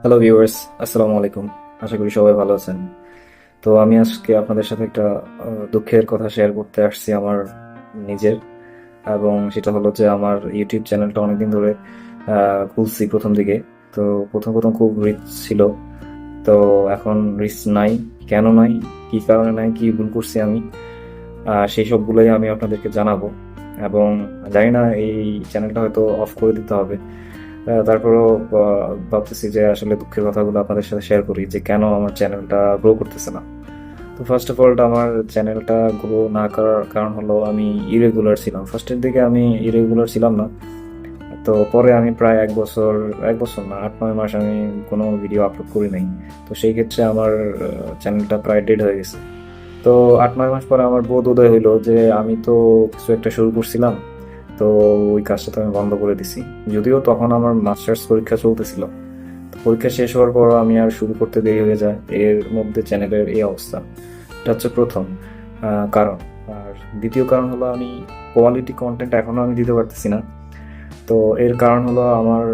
Hello viewers, আসসালামু আলাইকুম। আশা করি সবাই ভালো আছেন। তো আমি আজকে আপনাদের সাথে একটা দুঃখের কথা শেয়ার করতে আসছি আমার নিজের। এবং সেটা হলো যে আমার ইউটিউব চ্যানেলটা অনেকদিন ধরে খুলছি প্রথম দিকে। তো প্রথম প্রথম খুব রিচ ছিল। তো এখন রিচ নাই। কেন নাই, কি কারণে নাই, কি ভুল করছি আমি, সেই সবগুলোই আমি আপনাদেরকে জানাবো। এবং জানি না এই চ্যানেলটা হয়তো অফ করে দিতে হবে। তারপরেও ভাবতেছি যে আসলে দুঃখের কথাগুলো আপনাদের সাথে শেয়ার করি যে কেন আমার চ্যানেলটা গ্রো করতেছে না। তো ফার্স্ট অফ অল আমার চ্যানেলটা গ্রো না করার কারণ হলো আমি ইরেগুলার ছিলাম। ফার্স্টের দিকে আমি ইরেগুলার ছিলাম না। তো পরে আমি প্রায় এক বছর না, 8-9 মাস আমি কোনো ভিডিও আপলোড করি নাই। তো সেই ক্ষেত্রে আমার চ্যানেলটা প্রায় ডেড হয়ে গেছে। তো 8-9 মাস পরে আমার বোধ উদয় হইলো যে আমি তো কিছু একটা শুরু করছিলাম। তো ওই কাজটা তো আমি বন্ধ করে দিছি। যদিও তখন আমার মাস্টার্স পরীক্ষা চলতেছিল। তো পরীক্ষা শেষ হওয়ার পর আমি আর শুরু করতে দেরি হয়ে যায়, এর মধ্যে চ্যানেলের এই অবস্থা। এটা হচ্ছে প্রথম কারণ। আর দ্বিতীয় কারণ হলো আমি কোয়ালিটি কন্টেন্ট এখনো আমি দিতে পারতেছি না। তো এর কারণ হলো আমার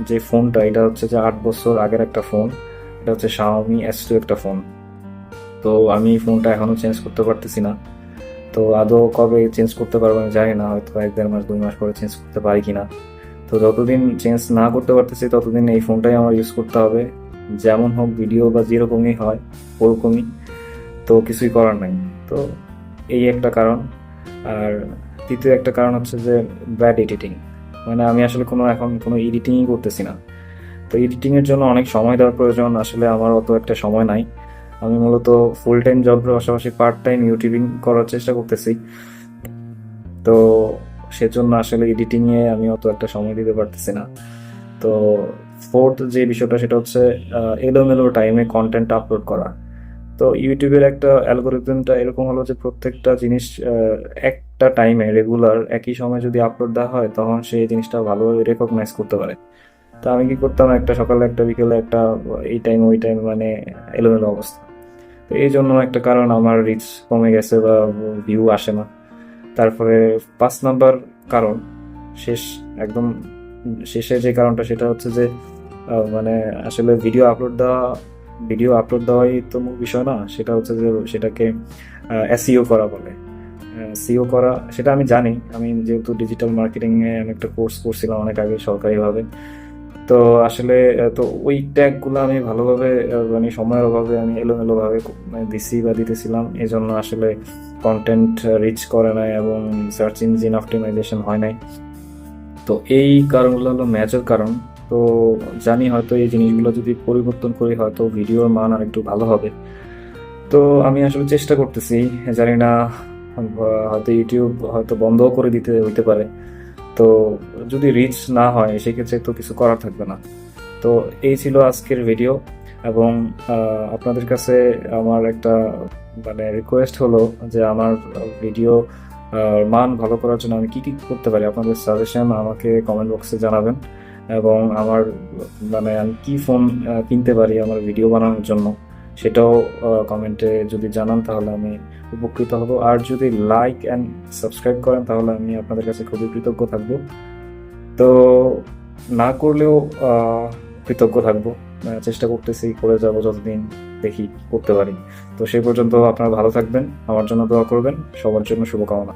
যে ফোনটা, এটা হচ্ছে যে 8 বছর আগের একটা ফোন। এটা হচ্ছে Xiaomi S2 একটা ফোন। তো আমি ফোনটা এখনো চেঞ্জ করতে পারতেছি না। তো আদৌ কবে চেঞ্জ করতে পারবো আমি জানি না, হয়তো 1-1.5 মাস 2 মাস পরে চেঞ্জ করতে পারি কিনা। তো যতদিন চেঞ্জ না করতে পারতেছি ততদিন এই ফোনটাই আমার ইউজ করতে হবে। যেমন হোক, ভিডিও বা যেরকমই হয় ওরকমই। তো কিছুই করার নাই। তো এই একটা কারণ। আর তৃতীয় একটা কারণ হচ্ছে যে ব্যাড এডিটিং। মানে আমি আসলে এখন কোনো এডিটিংই করতেছি না। তো এডিটিং এর জন্য অনেক সময় দেওয়ার প্রয়োজন, আসলে আমার অত একটা সময় নাই। আমি মূলত ফুল টাইম জবের পাশাপাশি পার্ট টাইম ইউটিউবিং করার চেষ্টা করতেছি। তো সেজন্য আসলে এডিটিং এ আমি অত একটা সময় দিতে পারতেছি না। তো ফোর্থ যে বিষয়টা সেটা হচ্ছে এলোমেলো টাইমে কন্টেন্ট আপলোড করা। তো ইউটিউবের একটা অ্যালগোরিদমটা এরকম হলো যে প্রত্যেকটা জিনিস একটা টাইমে রেগুলার একই সময় যদি আপলোড দেওয়া হয় তখন সেই জিনিসটা ভালোভাবে রেকগনাইজ করতে পারে। তো আমি কি করতাম, একটা সকালে একটা বিকেলে একটা, এই টাইম ওই টাইম, মানে এলোমেলো অবস্থা। তো এই জন্য একটা কারণ আমার রিচ কমে গেছে বা ভিউ আসে না। তারপরে 5 নাম্বার কারণ, শেষ, একদম শেষে যে কারণটা সেটা হচ্ছে যে মানে আসলে ভিডিও আপলোড দেওয়াই তো মূল বিষয় না। সেটা হচ্ছে যে সেটাকে এসইও করা বলে। সিও করা, সেটা আমি জানি। আমি যেহেতু ডিজিটাল মার্কেটিং এ আমি একটা কোর্স করছিলাম অনেক আগে সরকারিভাবে। তো আসলে তো ওই ট্যাগগুলো আমি ভালোভাবে মানে সময়ের অভাবে আমি এলোমেলোভাবে মানে দিছি বা দিতেছিলাম, এই জন্য আসলে কন্টেন্ট রিচ করে নাই এবং সার্চ ইঞ্জিন অপটিমাইজেশন হয় নাই। তো এই কারণগুলো হলো মেজর কারণ। তো জানি হয়তো এই জিনিসগুলো যদি পরিবর্তন করি হয়তো ভিডিওর মান আর একটু ভালো হবে। তো আমি আসলে চেষ্টা করতেছি। জানি না, হয়তো ইউটিউব হয়তো বন্ধও করে দিতে হইতে পারে। তো যদি রিচ না হয় সেক্ষেত্রে তো কিছু করার থাকবে না। তো এই ছিল আজকের ভিডিও। এবং আপনাদের কাছে আমার একটা মানে রিকোয়েস্ট হলো যে আমার ভিডিও মান ভালো করার জন্য আমি কি কি করতে পারি, আপনাদের সাজেশন আমাকে কমেন্ট বক্সে জানাবেন। এবং আমার মানে আমি কি ফোন কিনতে পারি আমার ভিডিও বানানোর জন্য সেটাও কমেন্টে যদি জানান তাহলে আমি উপকৃত হব। আর যদি লাইক অ্যান্ড সাবস্ক্রাইব করেন তাহলে আমি আপনাদের কাছে খুবই কৃতজ্ঞ থাকবো। তো না করলেও কৃতজ্ঞ থাকবো। চেষ্টা করতেছি, করে যাবো যতদিন দেখি কি করতে পারি। তো সেই পর্যন্ত আপনারা ভালো থাকবেন, আমার জন্য দোয়া করবেন, সবার জন্য শুভকামনা।